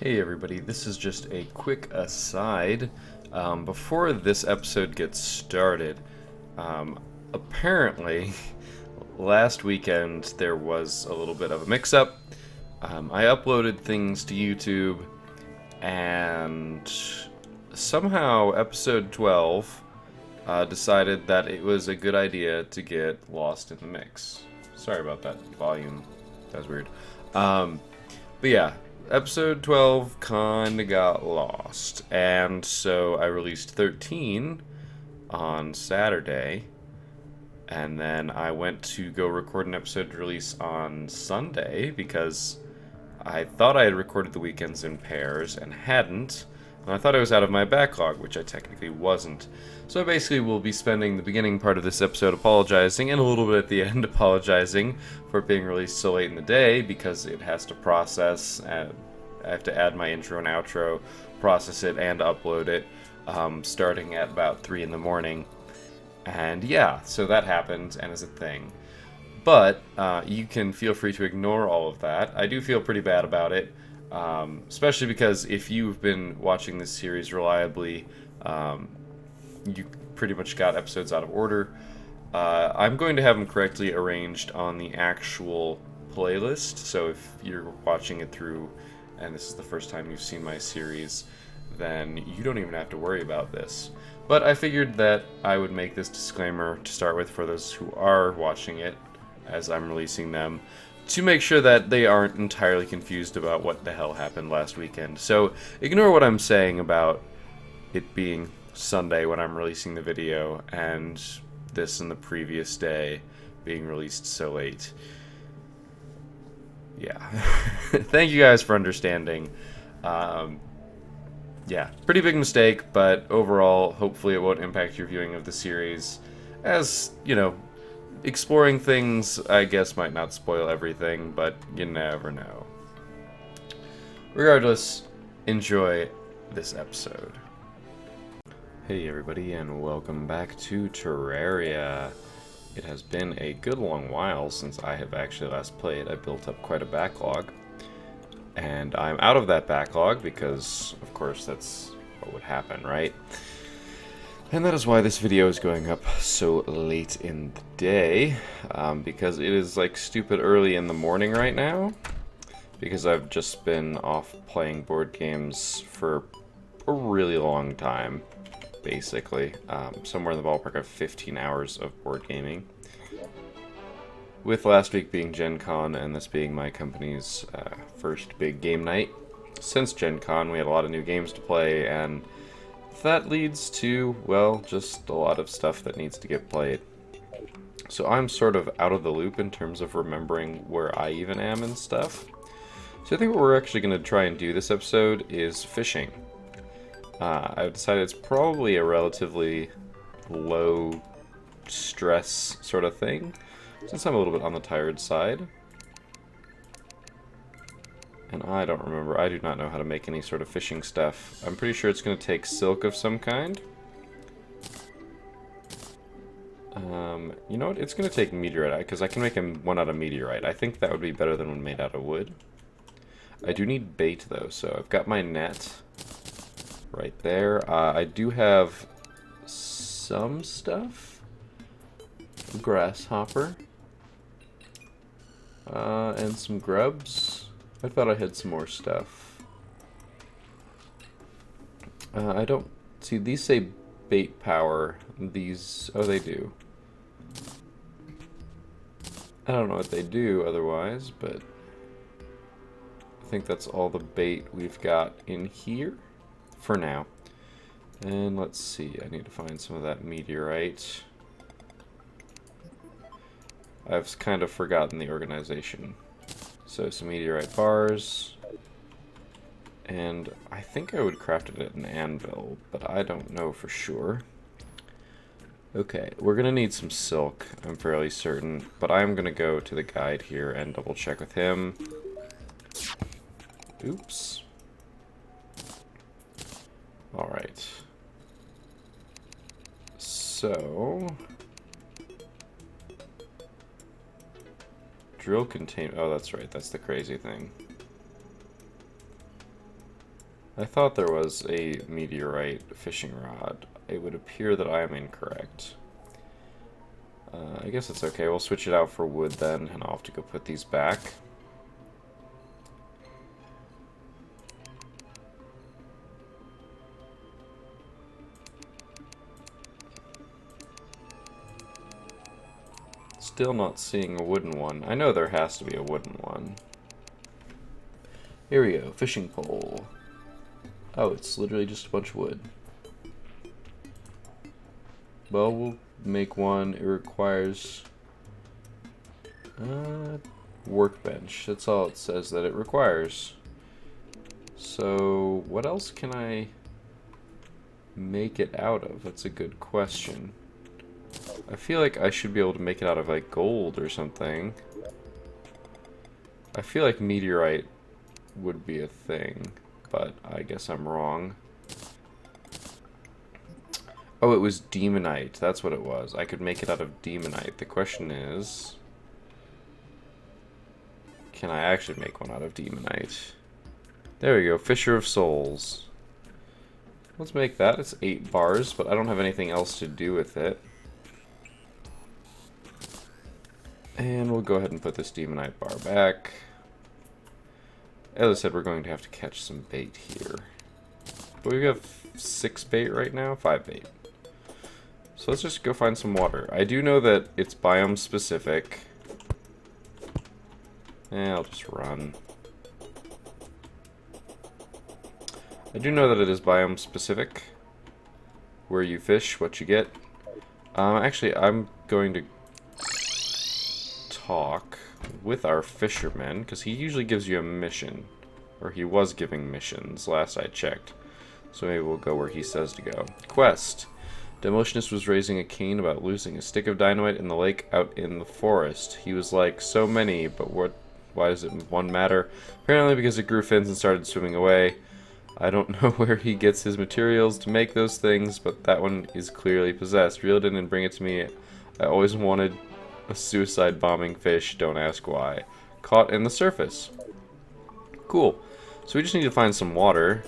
Hey everybody, this is just a quick aside. Before this episode gets started, apparently last weekend there was a little bit of a mix-up. I uploaded things to YouTube and somehow episode 12 decided that it was a good idea to get lost in the mix. Sorry about that volume, that was weird. But yeah, episode 12 kinda got lost, and so I released 13 on Saturday, and then I went to go record an episode to release on Sunday because I thought I had recorded the weekends in pairs and hadn't, and I thought I was out of my backlog, which I technically wasn't. So I basically will be spending the beginning part of this episode apologizing, and a little bit at the end apologizing for it being released so late in the day, because it has to process, I have to add my intro and outro, process it, and upload it, starting at about 3 in the morning. And yeah, so that happened, and is a thing. But you can feel free to ignore all of that. I do feel pretty bad about it, especially because if you've been watching this series reliably, you pretty much got episodes out of order. I'm going to have them correctly arranged on the actual playlist, so if you're watching it through and this is the first time you've seen my series, then you don't even have to worry about this. But I figured that I would make this disclaimer to start with for those who are watching it as I'm releasing them, to make sure that they aren't entirely confused about what the hell happened last weekend. So ignore what I'm saying about it being Sunday when I'm releasing the video, and this and the previous day being released so late. Yeah. Thank you guys for understanding. Yeah, pretty big mistake, but overall, hopefully it won't impact your viewing of the series. As, you know, exploring things, I guess, might not spoil everything, but you never know. Regardless, enjoy this episode. Hey everybody, and welcome back to Terraria. It has been a good long while since I have actually last played. I built up quite a backlog, and I'm out of that backlog because, of course, that's what would happen, right? And that is why this video is going up so late in the day, because it is like stupid early in the morning right now, because I've just been off playing board games for a really long time. Basically, somewhere in the ballpark of 15 hours of board gaming. With last week being Gen Con and this being my company's first big game night. Since Gen Con, we had a lot of new games to play, and that leads to, well, just a lot of stuff that needs to get played. So I'm sort of out of the loop in terms of remembering where I even am and stuff. So I think what we're actually going to try and do this episode is fishing. I've decided it's probably a relatively low stress sort of thing, since I'm a little bit on the tired side. And I don't remember, I do not know how to make any sort of fishing stuff. I'm pretty sure it's going to take silk of some kind. You know what, it's going to take meteorite, because I can make one out of meteorite. I think that would be better than one made out of wood. I do need bait though, so I've got my net right there. I do have some stuff. Grasshopper. And some grubs. I thought I had some more stuff. I don't see, these say bait power. These, oh, they do. I don't know what they do otherwise, but I think that's all the bait we've got in here for now. And let's see, I need to find some of that meteorite. I've kind of forgotten the organization. So some meteorite bars, and I think I would craft it at an anvil, but I don't know for sure. Okay, we're gonna need some silk, I'm fairly certain, but I'm gonna go to the guide here and double check with him. Oops. Alright. So drill contain, oh that's right, that's the crazy thing. I thought there was a meteorite fishing rod. It would appear that I am incorrect. I guess it's okay. We'll switch it out for wood then, and I'll have to go put these back. Still not seeing a wooden one. I know there has to be a wooden one. Here we go, fishing pole. Oh, it's literally just a bunch of wood. Well, we'll make one. It requires workbench. That's all it says that it requires. So, what else can I make it out of? That's a good question. I feel like I should be able to make it out of like gold or something. I feel like meteorite would be a thing, but I guess I'm wrong. Oh, it was demonite. That's what it was. I could make it out of demonite. The question is, can I actually make one out of demonite? There we go. Fisher of Souls. Let's make that. It's 8 bars, but I don't have anything else to do with it. And we'll go ahead and put this demonite bar back. As I said, we're going to have to catch some bait here. But we have 6 bait right now, 5 bait. So let's just go find some water. I do know that it's biome specific. I'll just run. I do know that it is biome specific. Where you fish, what you get. Actually, I'm going to talk with our fisherman, because he usually gives you a mission. Or he was giving missions, last I checked. So maybe we'll go where he says to go. Quest. Demolitionist was raising a cane about losing a stick of dynamite in the lake out in the forest. He was like, so many, but why does it one matter? Apparently because it grew fins and started swimming away. I don't know where he gets his materials to make those things, but that one is clearly possessed. Reel it in and bring it to me. I always wanted a suicide bombing fish, don't ask why. Caught in the surface. Cool. So we just need to find some water.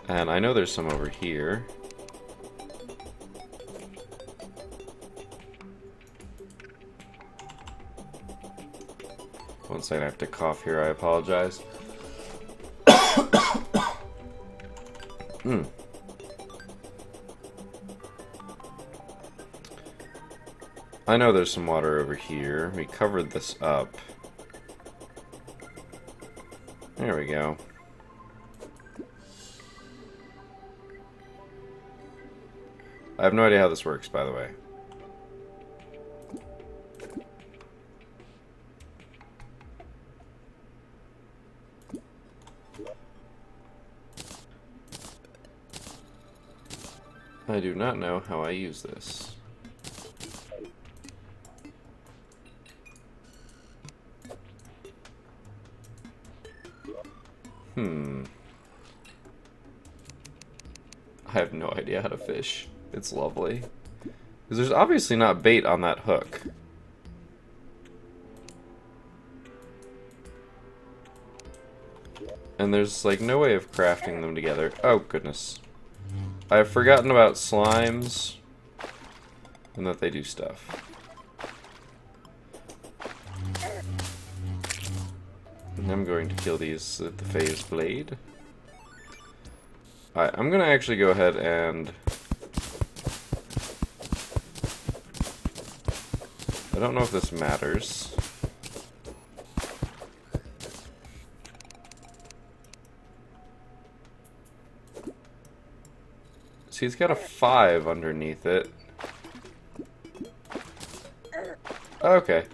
And I know there's some over here. One second, I have to cough here, I apologize. I know there's some water over here. We covered this up. There we go. I have no idea how this works, by the way. I do not know how I use this. I have no idea how to fish. It's lovely. Because there's obviously not bait on that hook. And there's like no way of crafting them together. Oh goodness. I've forgotten about slimes. And that they do stuff. And I'm going to kill these with the phase blade. Alright, I'm gonna actually go ahead and... I don't know if this matters. See, it's got a 5 underneath it. Okay.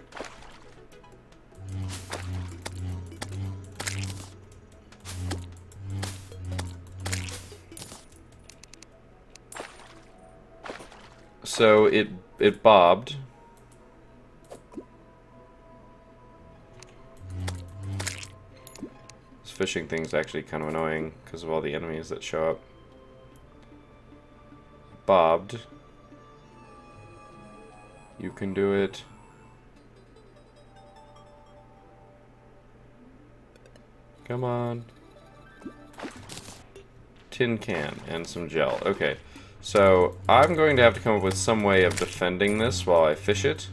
So it bobbed. This fishing thing's actually kind of annoying because of all the enemies that show up. Bobbed. You can do it. Come on. tin can and some gel. Okay, so I'm going to have to come up with some way of defending this while I fish it.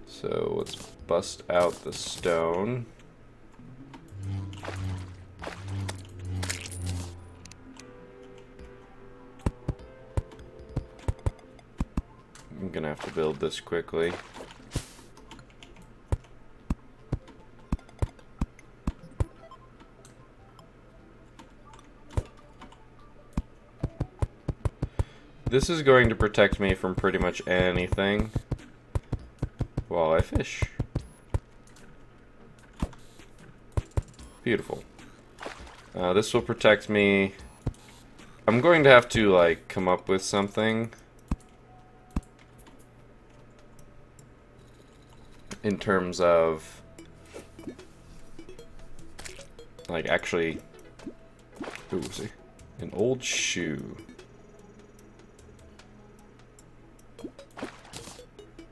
So let's bust out the stone. I'm gonna have to build this quickly. This is going to protect me from pretty much anything while I fish. Beautiful. This will protect me. I'm going to have to, like, come up with something in terms of, like, actually, ooh, see, an old shoe.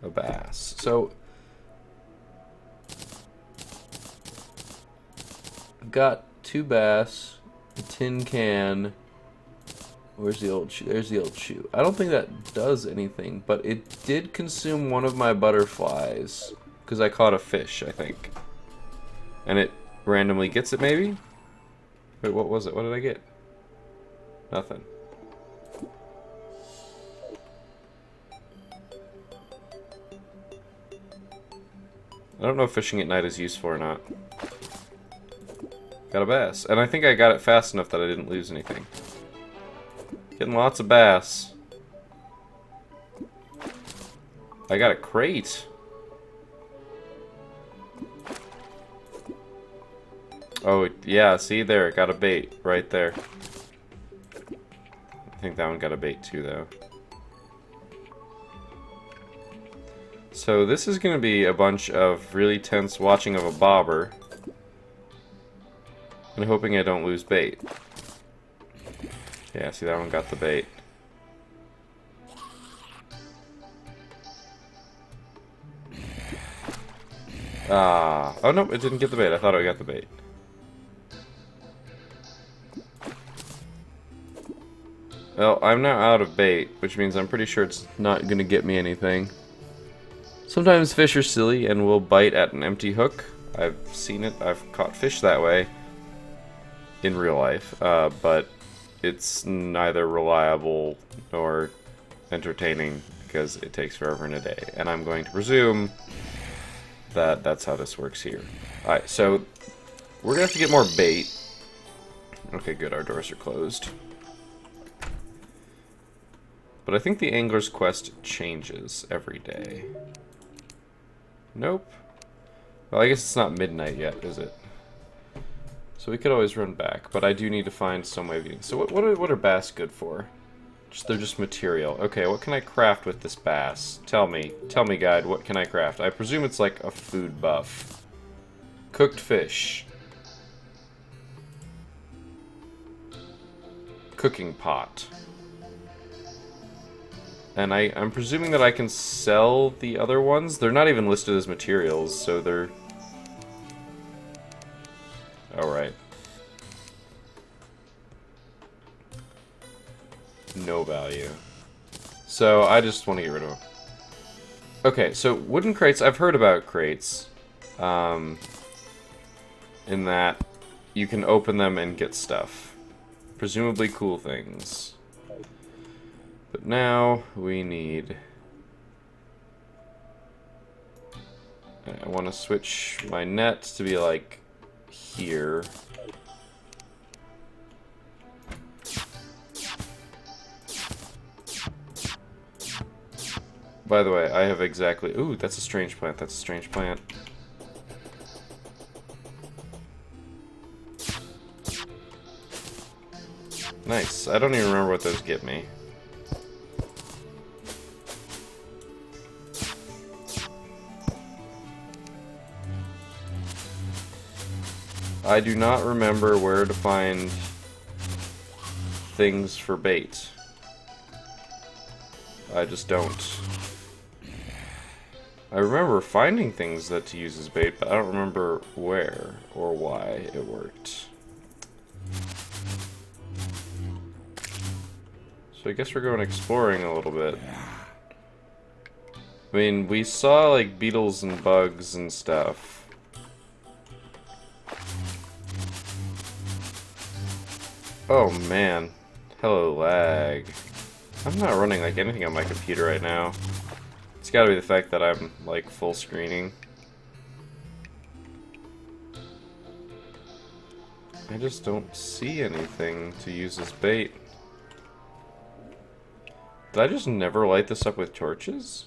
A bass. So I've got 2 bass, a tin can. Where's the old shoe? There's the old shoe. I don't think that does anything, but it did consume one of my butterflies because I caught a fish, I think. And it randomly gets it, maybe? Wait, what was it? What did I get? Nothing. I don't know if fishing at night is useful or not. Got a bass. And I think I got it fast enough that I didn't lose anything. Getting lots of bass. I got a crate. Oh, yeah, see there, got a bait right there. I think that one got a bait too, though. So this is going to be a bunch of really tense watching of a bobber. And hoping I don't lose bait. Yeah, see that one got the bait. Ah. Oh, no, it didn't get the bait. I thought I got the bait. Well, I'm now out of bait, which means I'm pretty sure it's not going to get me anything. Sometimes fish are silly and will bite at an empty hook. I've seen it. I've caught fish that way in real life, but it's neither reliable nor entertaining because it takes forever and a day. And I'm going to presume that that's how this works here. Alright, so we're going to have to get more bait. Okay, good. Our doors are closed. But I think the angler's quest changes every day. Nope. Well, I guess it's not midnight yet, is it? So we could always run back, but I do need to find some way of eating. So what are bass good for? They're just material. Okay, what can I craft with this bass? Tell me, guide, what can I craft? I presume it's like a food buff. Cooked fish. Cooking pot. And I'm presuming that I can sell the other ones. They're not even listed as materials, so they're... Alright. No value. So I just want to get rid of them. Okay, so wooden crates, I've heard about crates. In that you can open them and get stuff. Presumably cool things. But now we need... I want to switch my net to be like here. By the way, I have exactly... Ooh, that's a strange plant. That's a strange plant. Nice. I don't even remember what those get me. I do not remember where to find things for bait. I just don't. I remember finding things that to use as bait, but I don't remember where or why it worked. So I guess we're going exploring a little bit. I mean, we saw like beetles and bugs and stuff. Oh man. Hello, lag. I'm not running like anything on my computer right now. It's gotta be the fact that I'm like full screening. I just don't see anything to use as bait. Did I just never light this up with torches?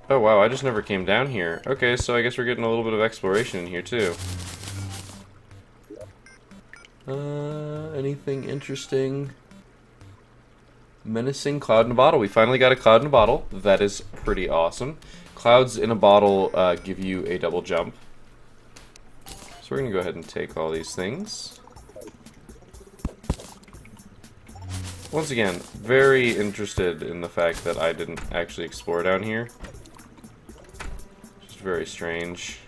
Oh wow, I just never came down here. Okay, so I guess we're getting a little bit of exploration in here too. Anything interesting? Menacing cloud in a bottle. We finally got a cloud in a bottle. That is pretty awesome. Clouds in a bottle give you a double jump. So we're gonna go ahead and take all these things. Once again, very interested in the fact that I didn't actually explore down here. Just very strange.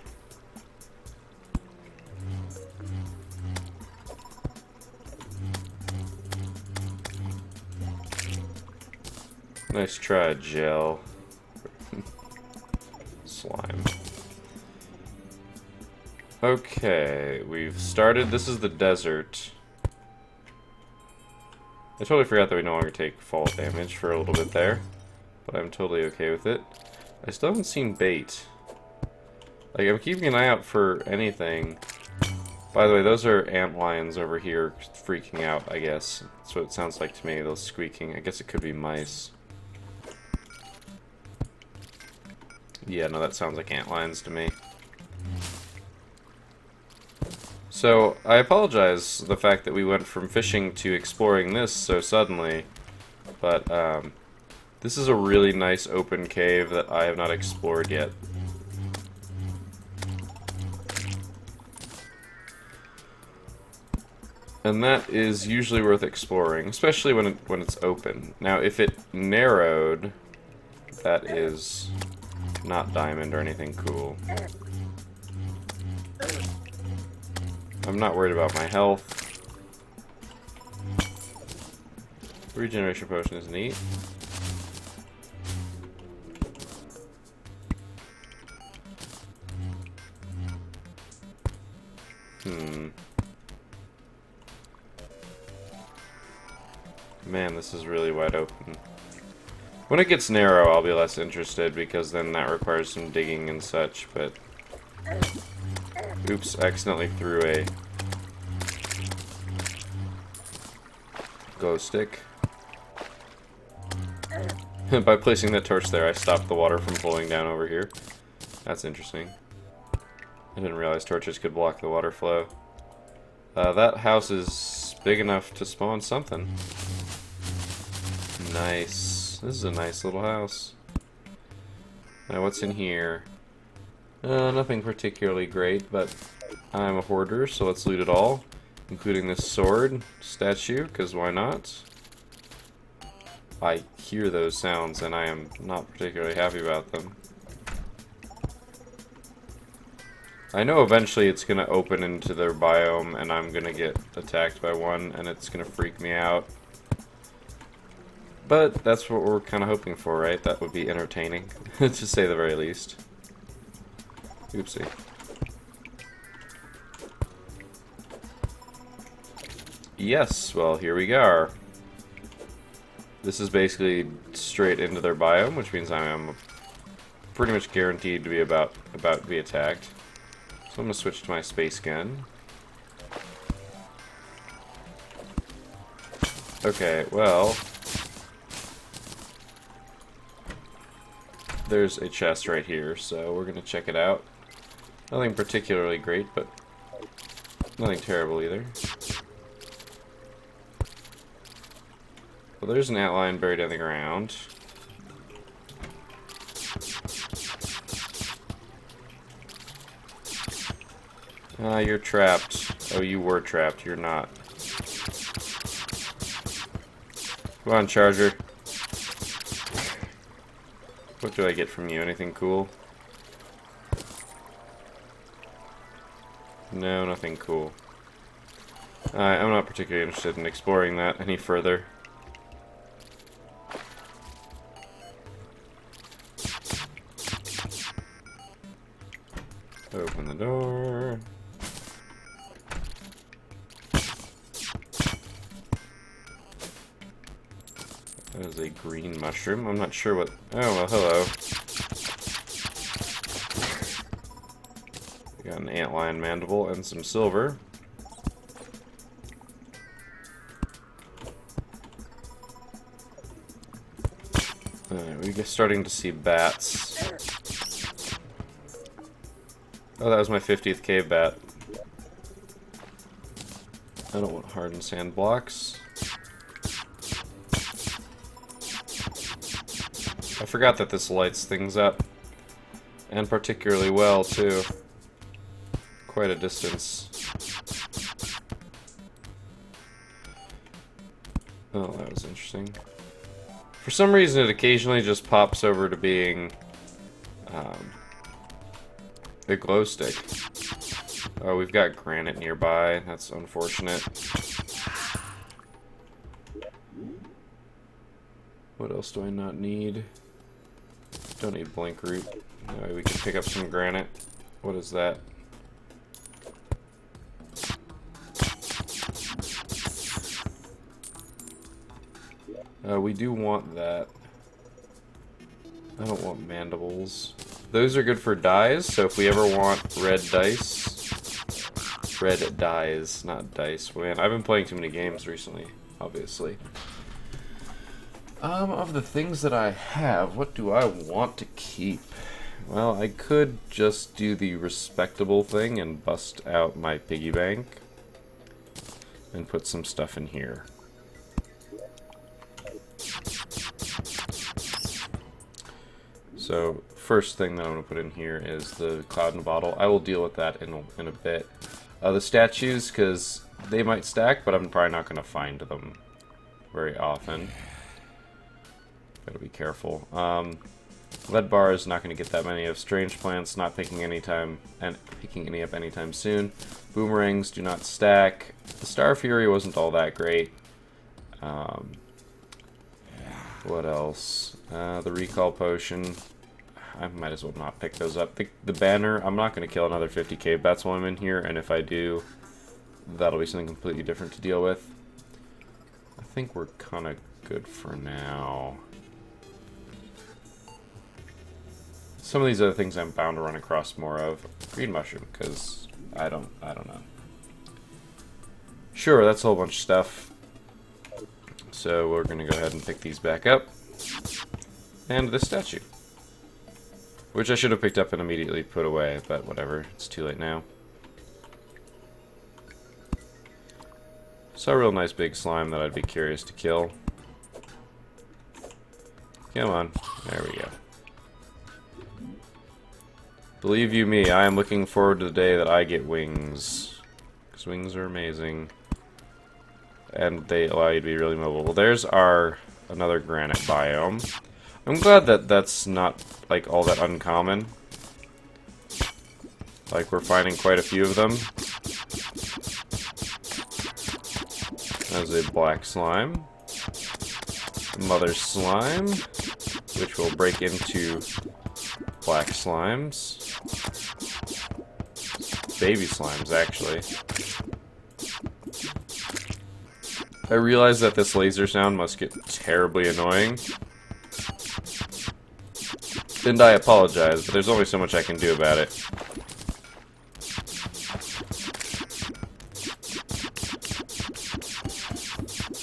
Nice try, gel. Slime. Okay, we've started. This is the desert. I totally forgot that we no longer take fall damage for a little bit there, but I'm totally okay with it. I still haven't seen bait. Like, I'm keeping an eye out for anything. By the way, those are ant lions over here freaking out, I guess. That's what it sounds like to me, those squeaking. I guess it could be mice. Yeah, no, that sounds like ant lions to me. So, I apologize the fact that we went from fishing to exploring this so suddenly, but this is a really nice open cave that I have not explored yet. And that is usually worth exploring, especially when it's open. Now, if it narrowed, that is not diamond or anything cool. I'm not worried about my health. Regeneration potion is neat. Man, this is really wide open. When it gets narrow, I'll be less interested, because then that requires some digging and such, but... Oops, I accidentally threw a glow stick. By placing that torch there, I stopped the water from flowing down over here. That's interesting. I didn't realize torches could block the water flow. That house is big enough to spawn something. Nice. This is a nice little house. Now, what's in here? Nothing particularly great, but I'm a hoarder, so let's loot it all, including this sword statue, because why not? I hear those sounds, and I am not particularly happy about them. I know eventually it's going to open into their biome, and I'm going to get attacked by one, and it's going to freak me out. But that's what we're kind of hoping for, right? That would be entertaining, to say the very least. Oopsie. Yes, well, here we are. This is basically straight into their biome, which means I am pretty much guaranteed to be about to be attacked. So I'm going to switch to my space gun. Okay, well... There's a chest right here, so we're going to check it out. Nothing particularly great, but nothing terrible either. Well, there's an outline buried in the ground. Ah, you're trapped. Oh, you were trapped. You're not. Come on, Charger. What do I get from you? Anything cool? No, nothing cool. I'm not particularly interested in exploring that any further. Open the door. That is a green mushroom. I'm not sure what... Oh, well, hello. We got an antlion mandible and some silver. We're starting to see bats. Oh, that was my 50th cave bat. I don't want hardened sand blocks. I forgot that this lights things up. And particularly well, too. Quite a distance. Oh, that was interesting. For some reason, it occasionally just pops over to being a glow stick. Oh, we've got granite nearby. That's unfortunate. What else do I not need? Don't need blink root. We can pick up some granite. What is that? We do want that. I don't want mandibles. Those are good for dyes, so if we ever want red dice... Red dyes, not dice. Man, I've been playing too many games recently, obviously. Of the things that I have, what do I want to keep? Well, I could just do the respectable thing and bust out my piggy bank. And put some stuff in here. So, first thing that I'm going to put in here is the cloud in a bottle. I will deal with that in a bit. The statues, because they might stack, but I'm probably not going to find them very often. Gotta be careful. Lead bar is not going to get that many of. Strange plants, not picking any up anytime soon. Boomerangs do not stack. The Star Fury wasn't all that great. What else? The recall potion. I might as well not pick those up. The banner, I'm not going to kill another 50 cave bats while I'm in here, and if I do, that'll be something completely different to deal with. I think we're kind of good for now. Some of these other things I'm bound to run across more of. Green mushroom, because I don't know. Sure, that's a whole bunch of stuff. So we're going to go ahead and pick these back up. And this statue. Which I should have picked up and immediately put away, but whatever. It's too late now. Saw a real nice big slime that I'd be curious to kill. Come on. There we go. Believe you me, I am looking forward to the day that I get wings. Because wings are amazing. And they allow you to be really mobile. Well, there's our another granite biome. I'm glad that that's not, like, all that uncommon. Like, we're finding quite a few of them. There's a black slime. Mother slime, which will break into black slimes. Baby slimes, actually. I realize that this laser sound must get terribly annoying. And I apologize, but there's only so much I can do about it.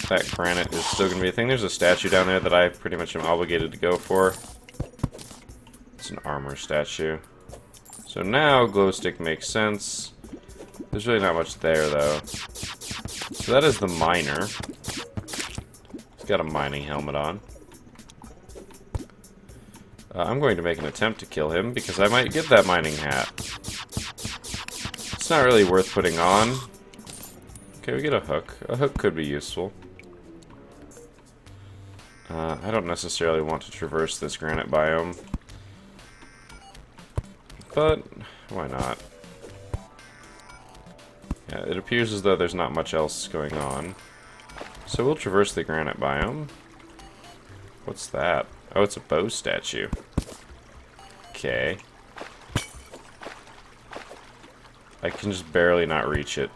That granite is still going to be a thing. There's a statue down there that I pretty much am obligated to go for. It's an armor statue. So now glow stick makes sense. There's really not much there, though. So that is the miner. He's got a mining helmet on. I'm going to make an attempt to kill him because I might get that mining hat. It's not really worth putting on. Okay, we get a hook. A hook could be useful. I don't necessarily want to traverse this granite biome, but why not? Yeah, it appears as though there's not much else going on. So we'll traverse the granite biome. What's that? Oh, it's a bow statue. Okay. I can just barely not reach it.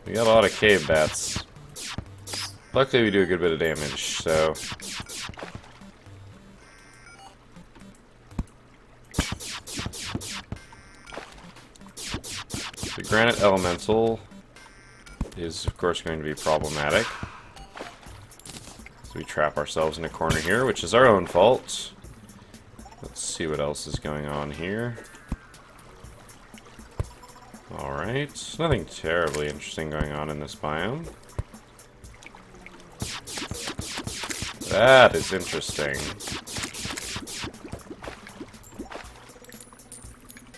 We got a lot of cave bats. Luckily we do a good bit of damage, so... The granite elemental is of course going to be problematic. So we trap ourselves in a corner here, which is our own fault. Let's see what else is going on here. Alright, nothing terribly interesting going on in this biome. That is interesting.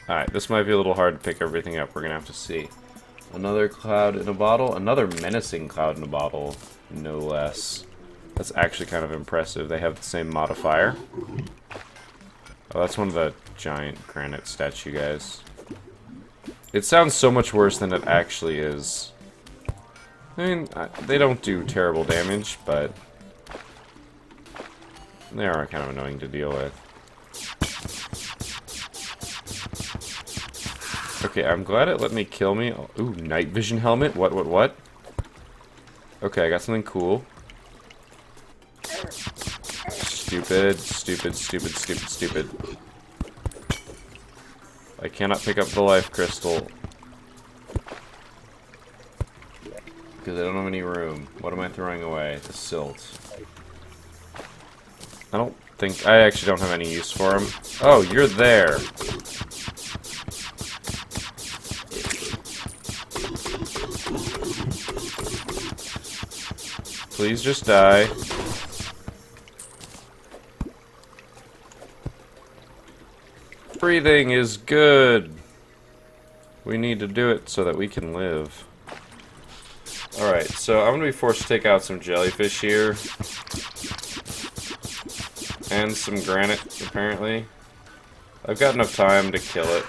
Alright, this might be a little hard to pick everything up. We're gonna have to see. Another cloud in a bottle. Another menacing cloud in a bottle, no less. That's actually kind of impressive. They have the same modifier. Oh, that's one of the giant granite statue guys. It sounds so much worse than it actually is. I mean, they don't do terrible damage, but they are kind of annoying to deal with. Okay, I'm glad it let me kill me. Ooh, night vision helmet? What? Okay, I got something cool. Stupid. I cannot pick up the life crystal. Because I don't have any room. What am I throwing away? The silt. I actually don't have any use for him. Oh, you're there. Please just die. Breathing is good. We need to do it so that we can live. Alright, so I'm going to be forced to take out some jellyfish here. And some granite, apparently. I've got enough time to kill it.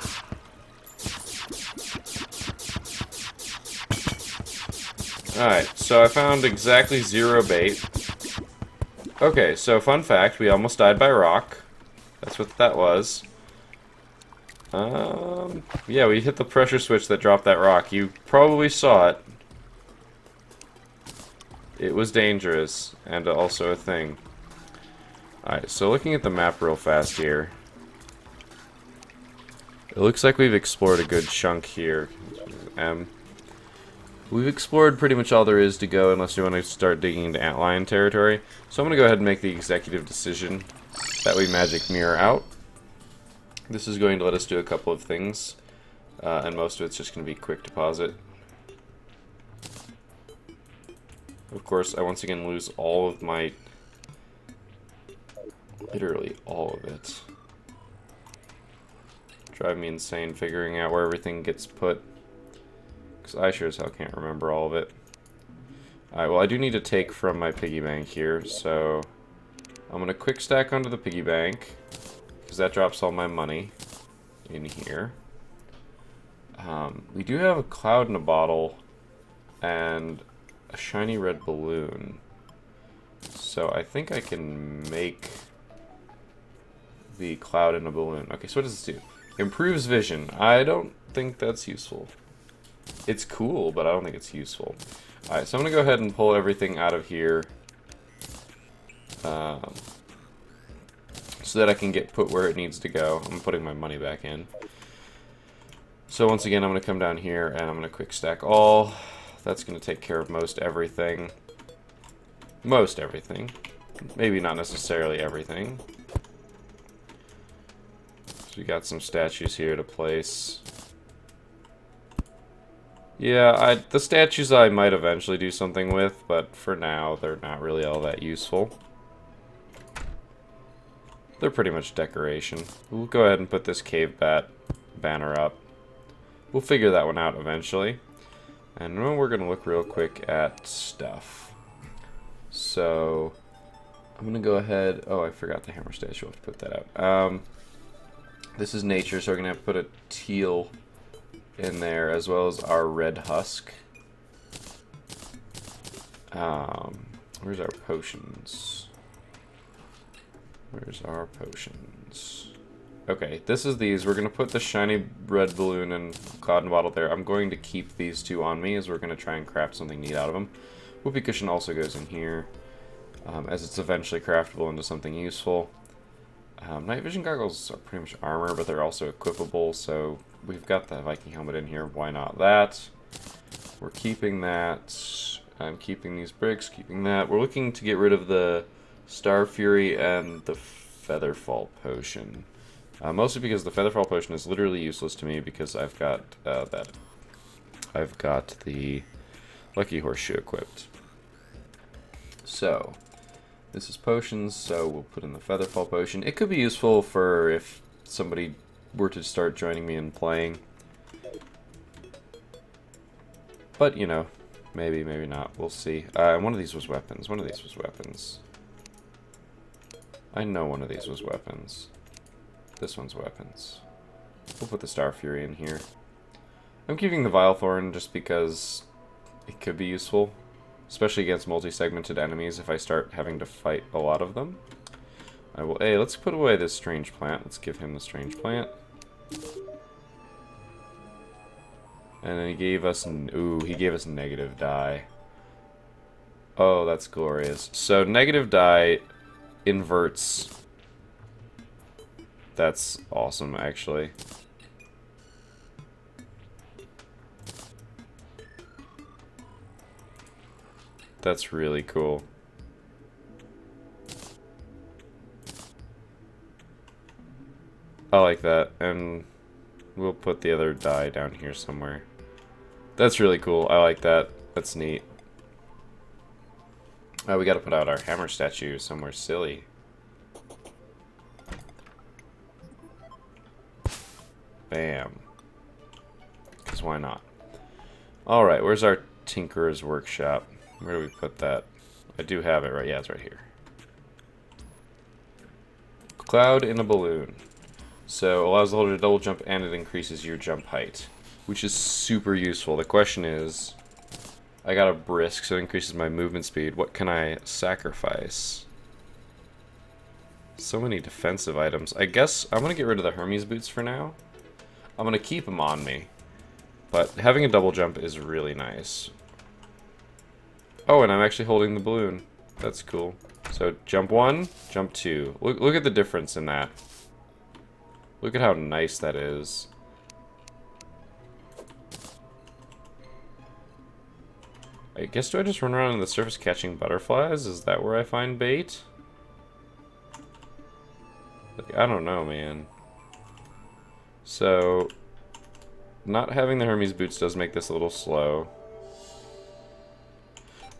Alright, so I found exactly 0 bait. Okay, so fun fact, we almost died by rock. That's what that was. Yeah, we hit the pressure switch that dropped that rock. You probably saw it. It was dangerous, and also a thing. Alright, so looking at the map real fast here. It looks like we've explored a good chunk here. We've explored pretty much all there is to go, unless you want to start digging into antlion territory. So I'm going to go ahead and make the executive decision that we magic mirror out. This is going to let us do a couple of things, and most of it's just going to be quick deposit. Of course, I once again lose all of my... literally all of it. Drive me insane figuring out where everything gets put. Because I sure as hell can't remember all of it. Alright, well I do need to take from my piggy bank here, so... I'm going to quick stack onto the piggy bank. Because that drops all my money in here. We do have a cloud in a bottle and a shiny red balloon. So I think I can make the cloud in a balloon. Okay, so what does this do? Improves vision. I don't think that's useful. It's cool, but I don't think it's useful. Alright, so I'm going to go ahead and pull everything out of here. So that I can get put where it needs to go. I'm putting my money back in. So once again, I'm going to come down here and I'm going to quick stack all. That's going to take care of most everything. Most everything. Maybe not necessarily everything. So we got some statues here to place. Yeah, the statues I might eventually do something with, but for now, they're not really all that useful. They're pretty much decoration. We'll go ahead and put this cave bat banner up. We'll figure that one out eventually. And then we're going to look real quick at stuff. So, I'm going to go ahead... Oh, I forgot the hammer statue. I'll have to put that out. This is nature, so we're going to have to put a teal in there, as well as our red husk. Where's our potions? Where's our potions? Okay, this is these. We're going to put the shiny red balloon and cloud and bottle there. I'm going to keep these two on me, as we're going to try and craft something neat out of them. Whoopee cushion also goes in here, as it's eventually craftable into something useful. Night vision goggles are pretty much armor, but they're also equipable, so we've got the Viking helmet in here. Why not that? We're keeping that. I'm keeping these bricks, keeping that. We're looking to get rid of the Star Fury and the Featherfall Potion. Mostly because the Featherfall Potion is literally useless to me because I've got that. I've got the Lucky Horseshoe equipped. So, this is potions, so we'll put in the Featherfall Potion. It could be useful for if somebody were to start joining me in playing. But, you know, maybe, maybe not. We'll see. One of these was weapons. One of these was weapons. I know one of these was weapons. This one's weapons. We'll put the Star Fury in here. I'm keeping the Vile Thorn just because it could be useful. Especially against multi-segmented enemies if I start having to fight a lot of them. I will... Hey, let's put away this strange plant. Let's give him the strange plant. And then he gave us... Ooh, he gave us negative die. Oh, that's glorious. So, negative die inverts. That's awesome, actually. That's really cool. I like that, and we'll put the other die down here somewhere. That's really cool. I like that. That's neat. We gotta put out our hammer statue somewhere silly. Bam. Because why not? Alright, where's our Tinkerer's Workshop? Where do we put that? I do have it, right? Yeah, it's right here. Cloud in a balloon. So, allows the holder to double jump and it increases your jump height. Which is super useful. The question is, I got a brisk, so it increases my movement speed. What can I sacrifice? So many defensive items. I guess I'm going to get rid of the Hermes boots for now. I'm going to keep them on me. But having a double jump is really nice. Oh, and I'm actually holding the balloon. That's cool. So, jump 1, jump 2. Look at the difference in that. Look at how nice that is. I guess, do I just run around on the surface catching butterflies? Is that where I find bait? Like, I don't know, man. So, not having the Hermes boots does make this a little slow.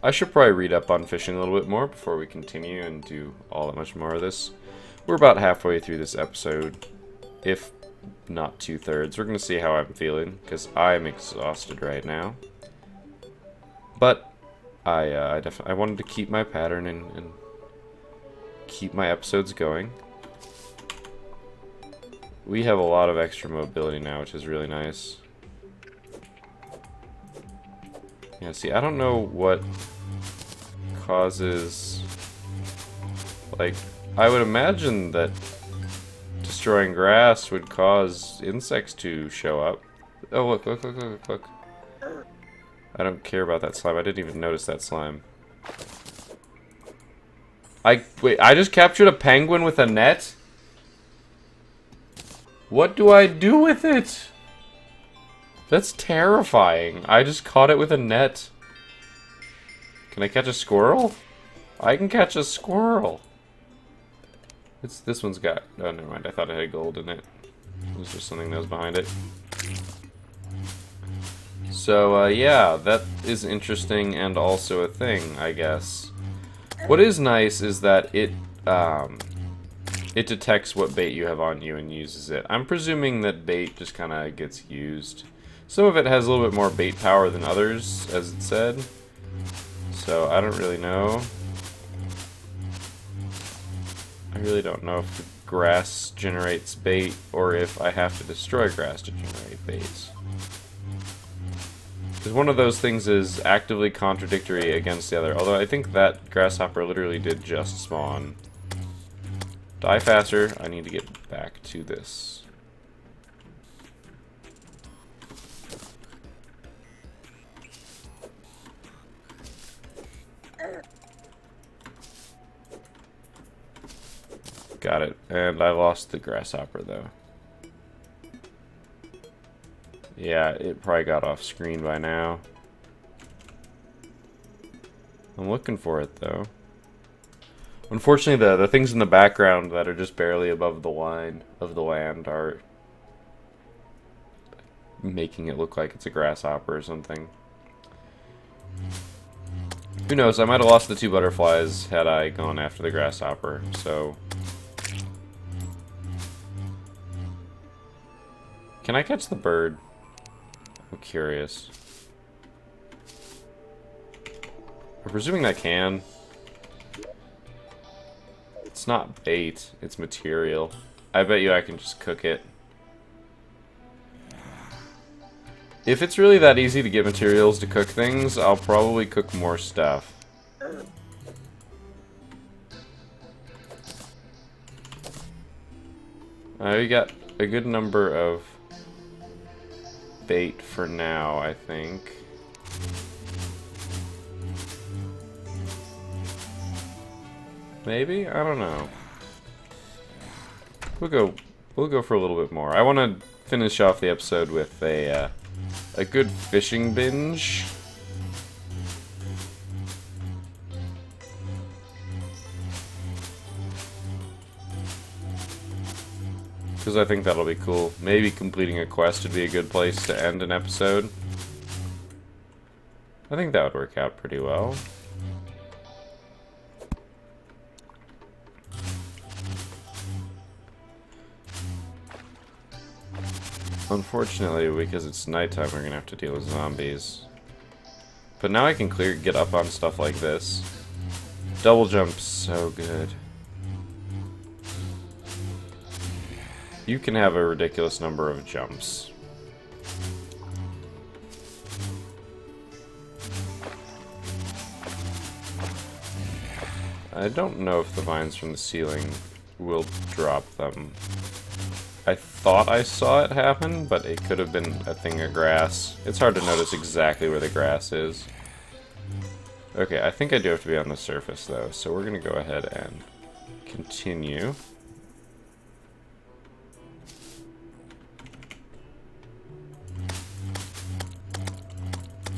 I should probably read up on fishing a little bit more before we continue and do all that much more of this. We're about halfway through this episode, if not 2/3. We're going to see how I'm feeling, because I'm exhausted right now. But I wanted to keep my pattern and keep my episodes going. We have a lot of extra mobility now, which is really nice. Yeah, see, I don't know what causes... Like, I would imagine that destroying grass would cause insects to show up. Oh, look, look, look, look, look. I don't care about that slime. I didn't even notice that slime. Wait, I just captured a penguin with a net? What do I do with it? That's terrifying. I just caught it with a net. Can I catch a squirrel? I can catch a squirrel. This one's got... Oh, never mind. I thought it had gold in it. It was just something that was behind it. So, yeah, that is interesting and also a thing, I guess. What is nice is that it it detects what bait you have on you and uses it. I'm presuming that bait just kind of gets used. Some of it has a little bit more bait power than others, as it said. So I don't really know. I really don't know if the grass generates bait or if I have to destroy grass to generate bait. Because one of those things is actively contradictory against the other. Although I think that grasshopper literally did just spawn. Die faster. I need to get back to this. Got it. And I lost the grasshopper, though. Yeah, it probably got off screen by now. I'm looking for it, though. Unfortunately, the things in the background that are just barely above the line of the land are making it look like it's a grasshopper or something. Who knows? I might have lost the 2 butterflies had I gone after the grasshopper, so... Can I catch the bird? I'm curious. I'm presuming that can. It's not bait, it's material. I bet you I can just cook it. If it's really that easy to get materials to cook things, I'll probably cook more stuff. We got a good number of bait for now, I think. Maybe? I don't know. We'll go for a little bit more. I want to finish off the episode with a good fishing binge. Because I think that'll be cool. Maybe completing a quest would be a good place to end an episode. I think that would work out pretty well. Unfortunately, because it's nighttime, we're gonna have to deal with zombies. But now I can get up on stuff like this. Double jump's so good. You can have a ridiculous number of jumps. I don't know if the vines from the ceiling will drop them. I thought I saw it happen, but it could have been a thing of grass. It's hard to notice exactly where the grass is. Okay, I think I do have to be on the surface, though, so we're going to go ahead and continue.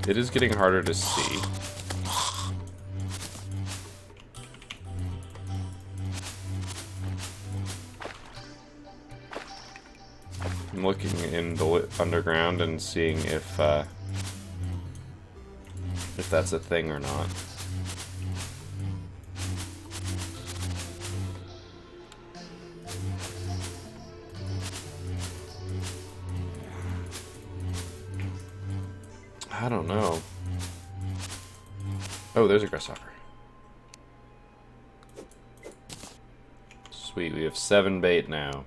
It is getting harder to see. I'm looking in the underground and seeing if that's a thing or not. I don't know. Oh, there's a grasshopper. Sweet, we have 7 bait now.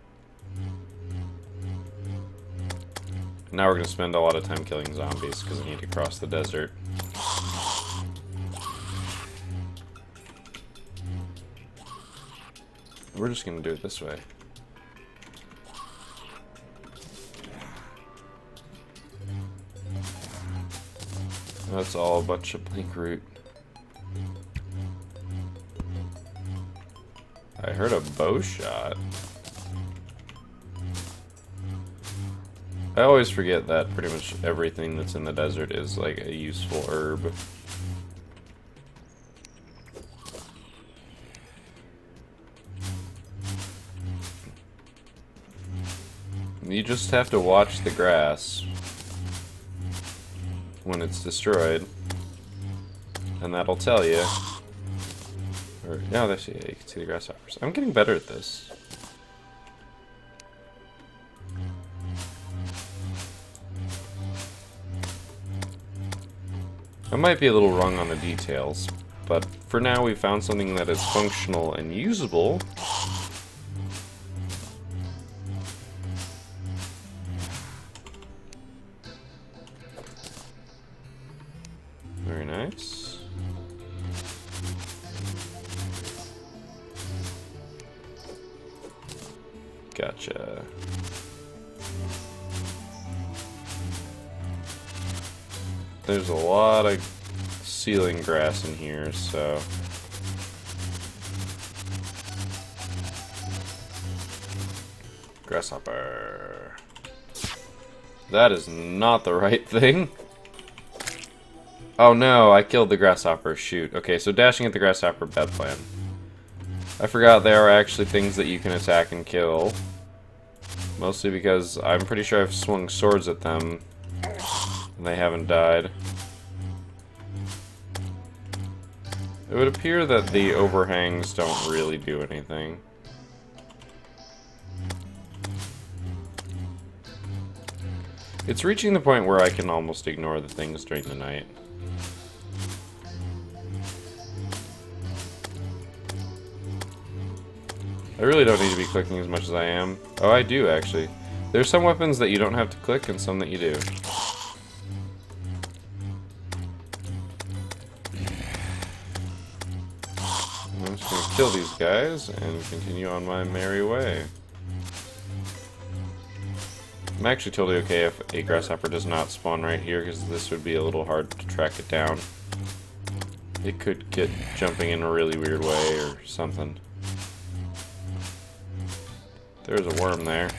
Now we're going to spend a lot of time killing zombies because I need to cross the desert. We're just going to do it this way. That's all a bunch of blink root. I heard a bow shot. I always forget that pretty much everything that's in the desert is like a useful herb. You just have to watch the grass when it's destroyed, and that'll tell you. Or, yeah, you can see the grasshoppers. I'm getting better at this. I might be a little wrong on the details, but for now we found something that is functional and usable. Very nice. Gotcha. There's a lot of ceiling grass in here, so... Grasshopper. That is not the right thing. Oh no, I killed the grasshopper. Shoot. Okay, so dashing at the grasshopper, bad plan. I forgot there are actually things that you can attack and kill. Mostly because I'm pretty sure I've swung swords at them and they haven't died. It would appear that the overhangs don't really do anything. It's reaching the point where I can almost ignore the things during the night. I really don't need to be clicking as much as I am. Oh, I do, actually. There's some weapons that you don't have to click and some that you do. I'm just gonna kill these guys and continue on my merry way. I'm actually totally okay if a grasshopper does not spawn right here, because this would be a little hard to track it down. It could get jumping in a really weird way or something. There's a worm there.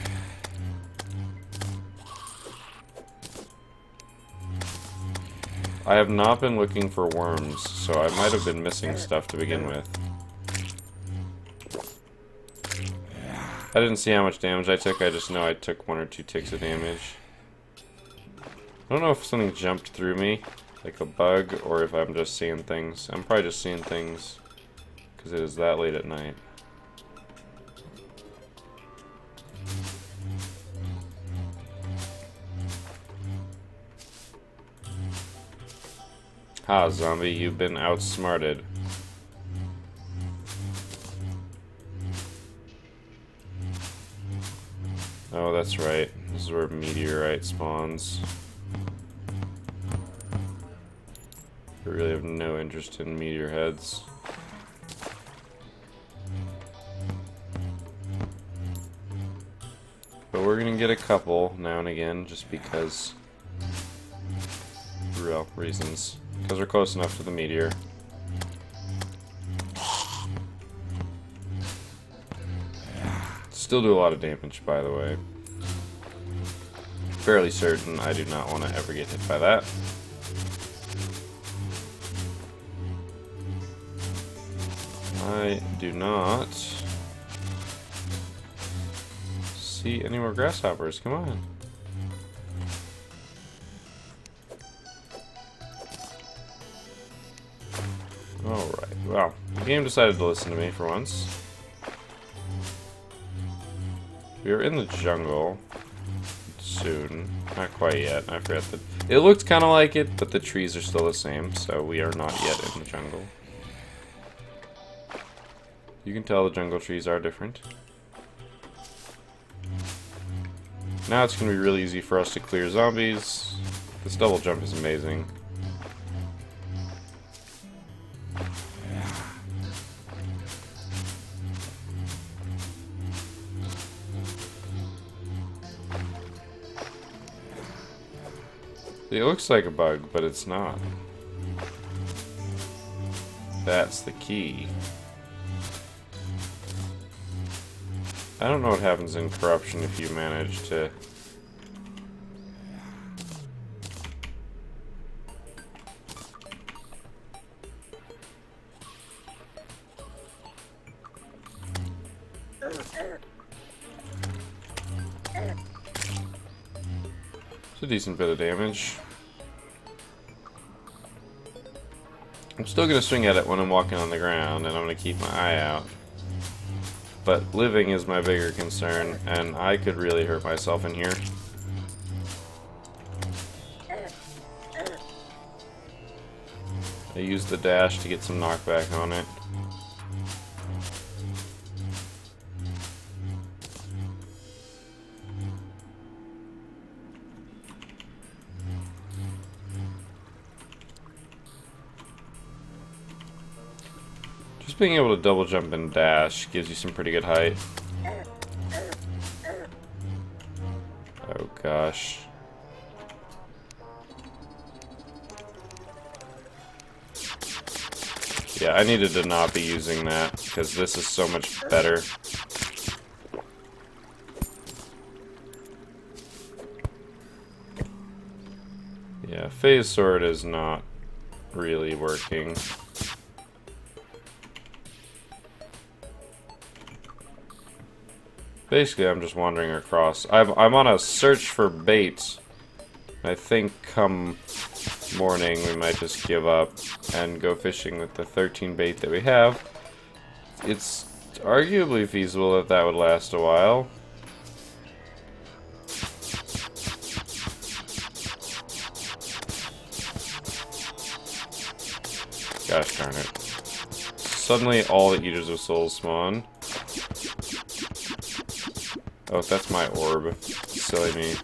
I have not been looking for worms, so I might have been missing stuff to begin with. I didn't see how much damage I took, I just know I took 1 or 2 ticks of damage. I don't know if something jumped through me, like a bug, or if I'm just seeing things. I'm probably just seeing things, because it is that late at night. Ha, zombie, you've been outsmarted. Oh, that's right. This is where meteorite spawns. I really have no interest in meteor heads. But we're gonna get a couple now and again, just because. Real reasons. Because we're close enough to the meteor. Still do a lot of damage, by the way. Fairly certain I do not want to ever get hit by that. I do not see any more grasshoppers. Come on. Alright, well, the game decided to listen to me for once. We are in the jungle soon. Not quite yet. I forgot that. It looked kind of like it, but the trees are still the same, so we are not yet in the jungle. You can tell the jungle trees are different. Now it's going to be really easy for us to clear zombies. This double jump is amazing. It looks like a bug, but it's not. That's the key. I don't know what happens in corruption if you manage to... It's a decent bit of damage. I'm still going to swing at it when I'm walking on the ground, and I'm going to keep my eye out. But living is my bigger concern, and I could really hurt myself in here. I used the dash to get some knockback on it. Just being able to double jump and dash gives you some pretty good height. Oh gosh. Yeah, I needed to not be using that, because this is so much better. Yeah, phase sword is not really working. Basically, I'm just wandering across. I'm on a search for bait. I think come morning we might just give up and go fishing with the 13 bait that we have. It's arguably feasible that that would last a while. Gosh darn it. Suddenly all the Eaters of Souls spawn. Oh, that's my orb. Silly me.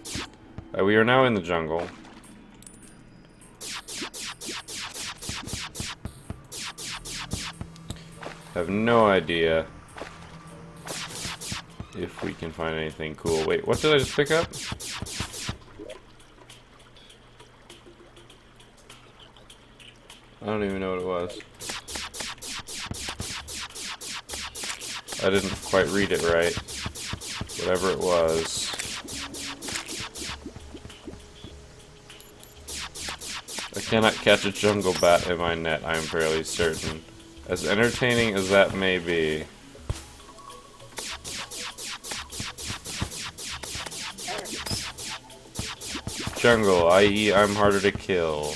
We are now in the jungle. Have no idea if we can find anything cool. Wait, what did I just pick up? I don't even know what it was. I didn't quite read it right. Whatever it was. I cannot catch a jungle bat in my net, I am fairly certain. As entertaining as that may be. Jungle, i.e. I'm harder to kill.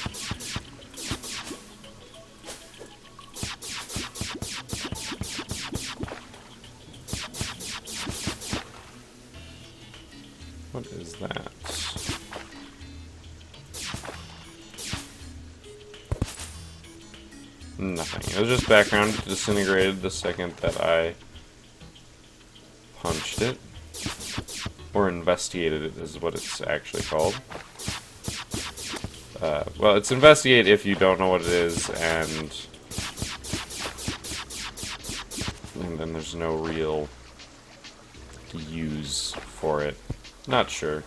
What is that? Nothing. It was just background. It disintegrated the second that I punched it. Or investigated it is what it's actually called. Well, it's investigate if you don't know what it is, and then there's no real use for it. Not sure.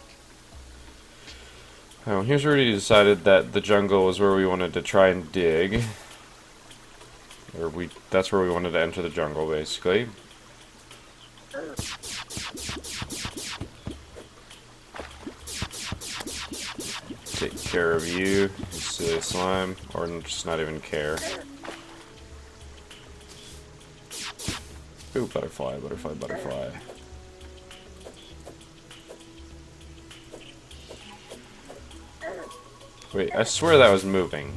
Oh, here's where we decided that the jungle was where we wanted to try and dig. That's where we wanted to enter the jungle, basically. Take care of you silly slime, or just not even care. Ooh, butterfly, butterfly, butterfly. Wait, I swear that was moving.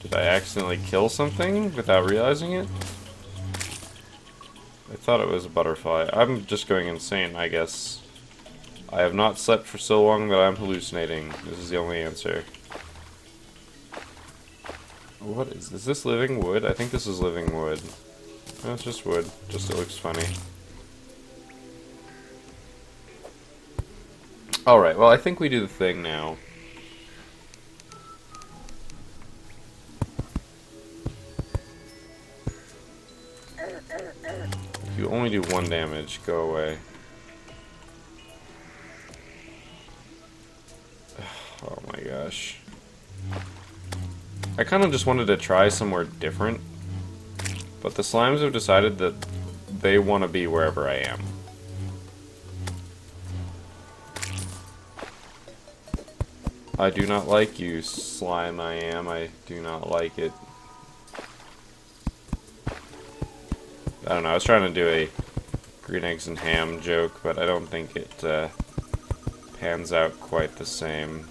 Did I accidentally kill something without realizing it? I thought it was a butterfly. I'm just going insane, I guess. I have not slept for so long that I'm hallucinating. This is the only answer. What is this? Is this living wood? I think this is living wood. No, it's just wood. Just it looks funny. Alright, well I think we do the thing now. If you only do 1 damage, go away. Oh my gosh. I kind of just wanted to try somewhere different, but the slimes have decided that they want to be wherever I am. I do not like you, slime I am. I do not like it. I don't know, I was trying to do a green eggs and ham joke, but I don't think it pans out quite the same.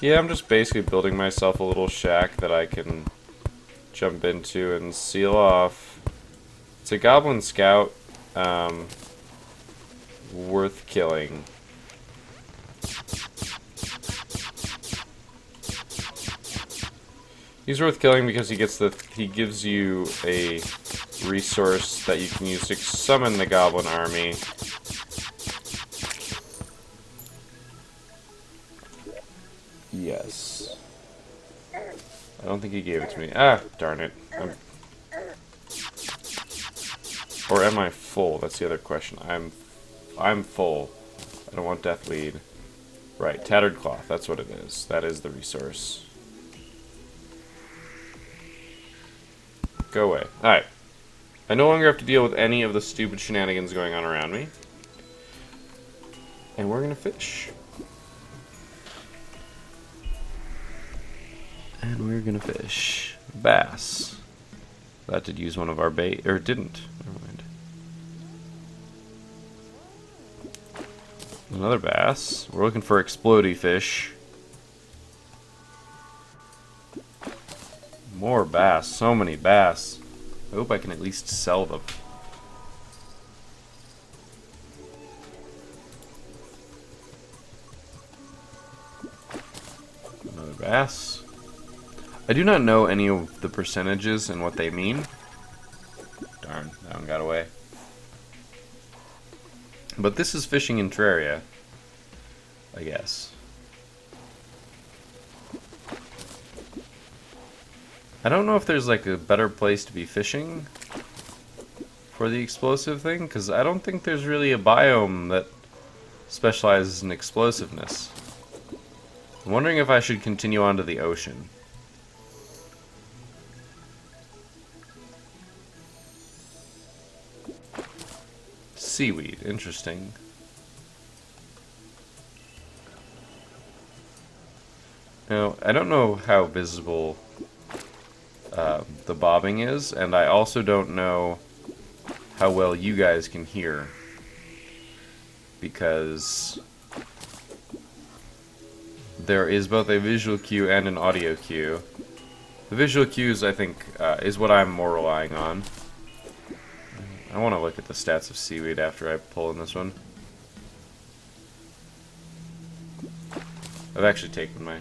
Yeah, I'm just basically building myself a little shack that I can jump into and seal off. It's a goblin scout, worth killing. He's worth killing because he gives you a resource that you can use to summon the goblin army. Yes. I don't think he gave it to me. Ah, darn it. Or am I full? That's the other question. I'm full. I don't want death lead. Right, tattered cloth. That's what it is. That is the resource. Go away. Alright. I no longer have to deal with any of the stupid shenanigans going on around me. And we're gonna fish. And we're gonna fish. Bass. That did use one of our bait, or didn't. Never mind. Another bass. We're looking for explodey fish. More bass. So many bass. I hope I can at least sell them. Another bass. I do not know any of the percentages and what they mean. Darn, that one got away. But this is fishing in Terraria, I guess. I don't know if there's like a better place to be fishing for the explosive thing, because I don't think there's really a biome that specializes in explosiveness. I'm wondering if I should continue on to the ocean. Seaweed, interesting. Now, I don't know how visible the bobbing is, and I also don't know how well you guys can hear, because there is both a visual cue and an audio cue. The visual cues, I think, is what I'm more relying on. I want to look at the stats of seaweed after I pull in this one. I've actually taken my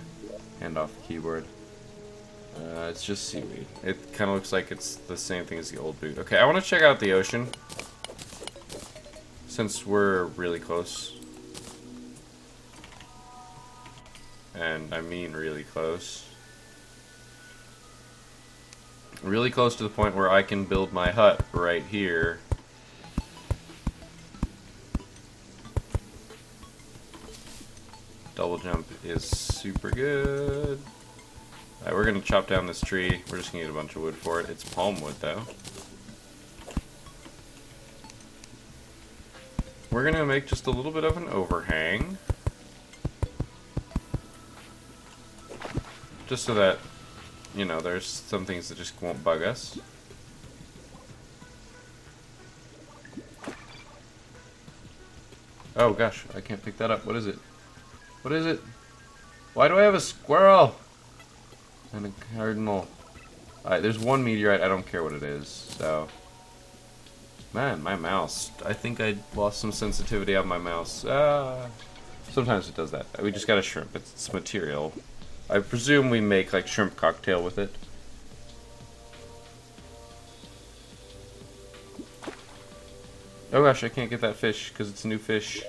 hand off the keyboard. It's just seaweed. It kind of looks like it's the same thing as the old boot. Okay, I want to check out the ocean, since we're really close. And I mean really close. Really close to the point where I can build my hut right here. Double jump is super good. Alright, we're gonna chop down this tree. We're just gonna get a bunch of wood for it. It's palm wood though. We're gonna make just a little bit of an overhang. Just so that, you know, there's some things that just won't bug us. Oh gosh, I can't pick that up. What is it? What is it? Why do I have a squirrel? And a cardinal. Alright, there's one meteorite. I don't care what it is, so. Man, my mouse. I think I lost some sensitivity on my mouse. Sometimes it does that. We just got a shrimp. It's material. I presume we make like shrimp cocktail with it. Oh gosh, I can't get that fish because it's a new fish.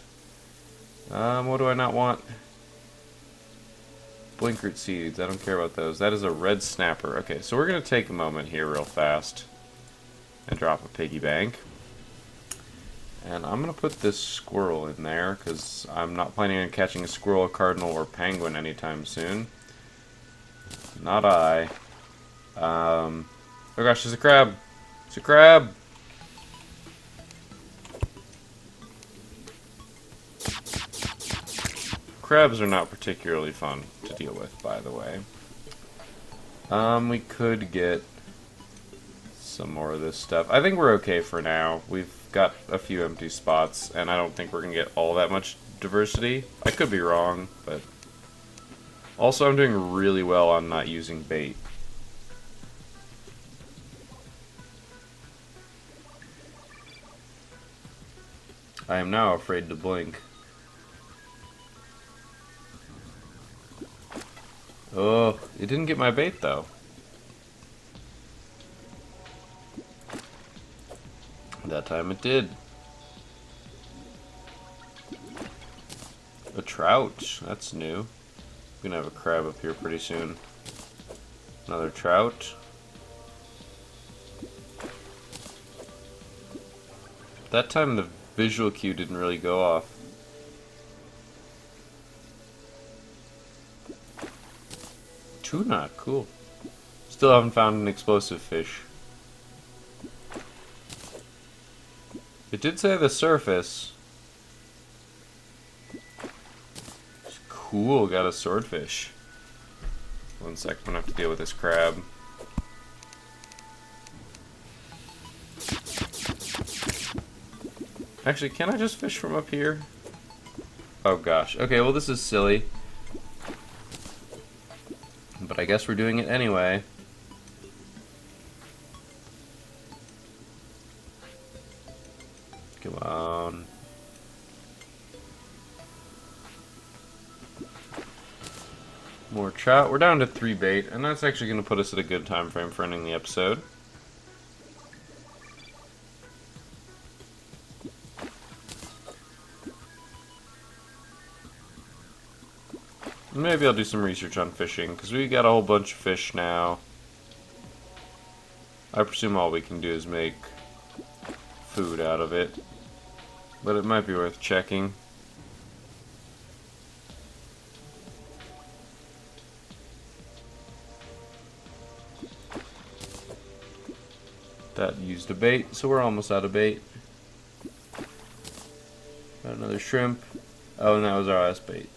What do I not want? Blinkroot seeds. I don't care about those. That is a red snapper. Okay, so we're going to take a moment here real fast and drop a piggy bank. And I'm going to put this squirrel in there because I'm not planning on catching a squirrel, cardinal, or penguin anytime soon. Not I. Oh gosh, there's a crab. It's a crab. Crabs are not particularly fun to deal with, by the way. We could get some more of this stuff. I think we're okay for now. We've got a few empty spots, and I don't think we're going to get all that much diversity. I could be wrong, but... Also, I'm doing really well on not using bait. I am now afraid to blink. Oh, it didn't get my bait, though. That time it did. A trout. That's new. We're gonna have a crab up here pretty soon. Another trout. That time the visual cue didn't really go off. Tuna, cool. Still haven't found an explosive fish. It did say the surface. Cool, got a swordfish. One sec, I'm gonna have to deal with this crab. Actually, can I just fish from up here? Oh gosh. Okay, well this is silly. But I guess we're doing it anyway. Come on. More trout. We're down to 3 bait, and that's actually going to put us at a good time frame for ending the episode. Maybe I'll do some research on fishing, because we got a whole bunch of fish now. I presume all we can do is make food out of it. But it might be worth checking. That used a bait, so we're almost out of bait. Got another shrimp. Oh, and that was our last bait.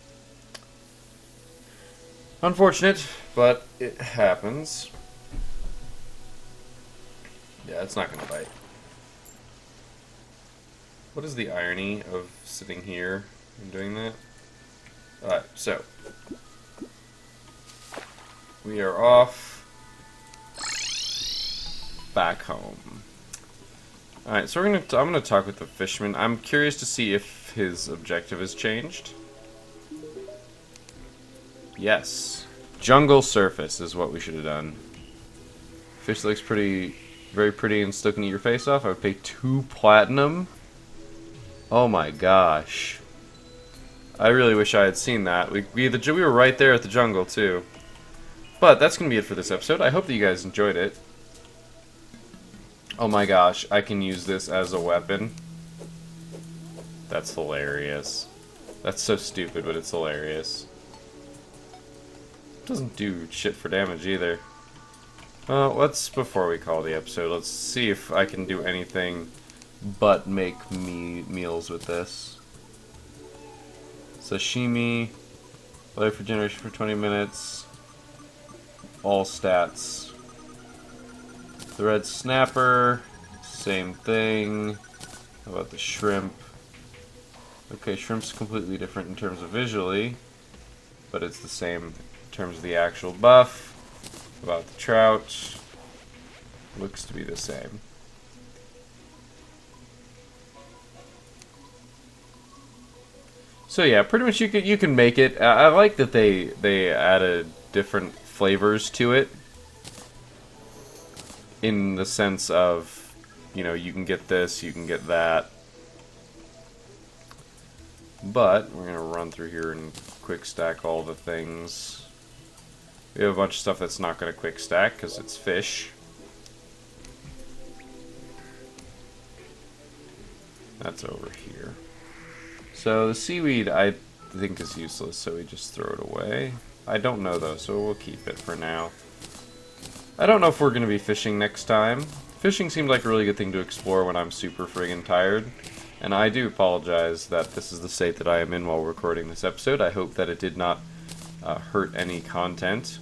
Unfortunate, but it happens. Yeah, it's not gonna bite. What is the irony of sitting here and doing that? Alright, so we are off back home. Alright, so I'm gonna talk with the fisherman. I'm curious to see if his objective has changed. Yes. Jungle surface is what we should have done. Fish looks pretty, very pretty and still can eat your face off. I would pay 2 platinum. Oh my gosh. I really wish I had seen that. We were right there at the jungle too. But that's going to be it for this episode. I hope that you guys enjoyed it. Oh my gosh, I can use this as a weapon. That's hilarious. That's so stupid, but it's hilarious. Doesn't do shit for damage either. Before we call the episode, let's see if I can do anything but make meals with this. Sashimi, life regeneration for 20 minutes, all stats. The red snapper, same thing. How about the shrimp? Okay, shrimp's completely different in terms of visually, but it's the same in terms of the actual buff. About the trout, looks to be the same. So yeah, pretty much you can make it. I like that they added different flavors to it, in the sense of, you know, you can get this, you can get that. But we're gonna run through here and quick stack all the things. We have a bunch of stuff that's not going to quick stack because it's fish. That's over here. So the seaweed I think is useless, so we just throw it away. I don't know though, so we'll keep it for now. I don't know if we're going to be fishing next time. Fishing seemed like a really good thing to explore when I'm super friggin' tired. And I do apologize that this is the state that I am in while recording this episode. I hope that it did not hurt any content.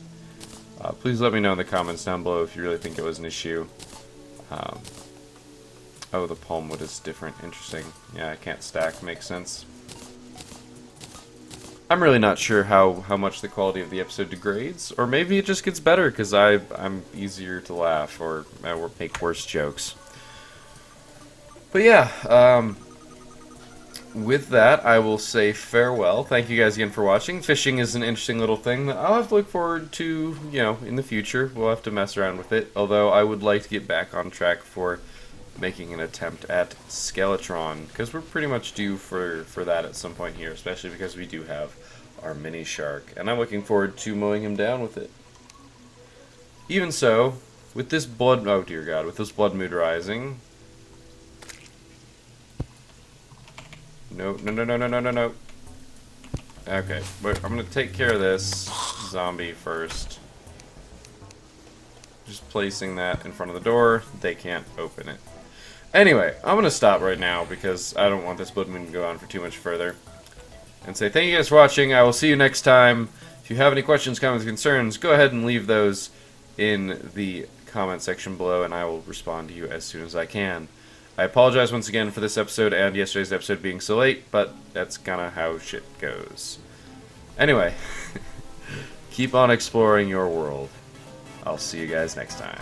Please let me know in the comments down below if you really think it was an issue. Oh, the palm wood is different. Interesting. Yeah, I can't stack. Makes sense. I'm really not sure how much the quality of the episode degrades. Or maybe it just gets better because I'm easier to laugh or make worse jokes. But yeah, with that, I will say farewell. Thank you guys again for watching. Fishing is an interesting little thing that I'll have to look forward to, you know, in the future. We'll have to mess around with it. Although I would like to get back on track for making an attempt at Skeletron, because we're pretty much due for that at some point here, especially because we do have our mini shark, and I'm looking forward to mowing him down with it. Even so, with this blood, oh dear god, with this blood mood rising, no, no, no, no, no, no, no, no. Okay, but I'm gonna take care of this zombie first. Just placing that in front of the door. They can't open it. Anyway, I'm gonna stop right now because I don't want this blood moon to go on for too much further. And say thank you guys for watching. I will see you next time. If you have any questions, comments, concerns, go ahead and leave those in the comment section below, and I will respond to you as soon as I can. I apologize once again for this episode and yesterday's episode being so late, but that's kind of how shit goes. Anyway, keep on exploring your world. I'll see you guys next time.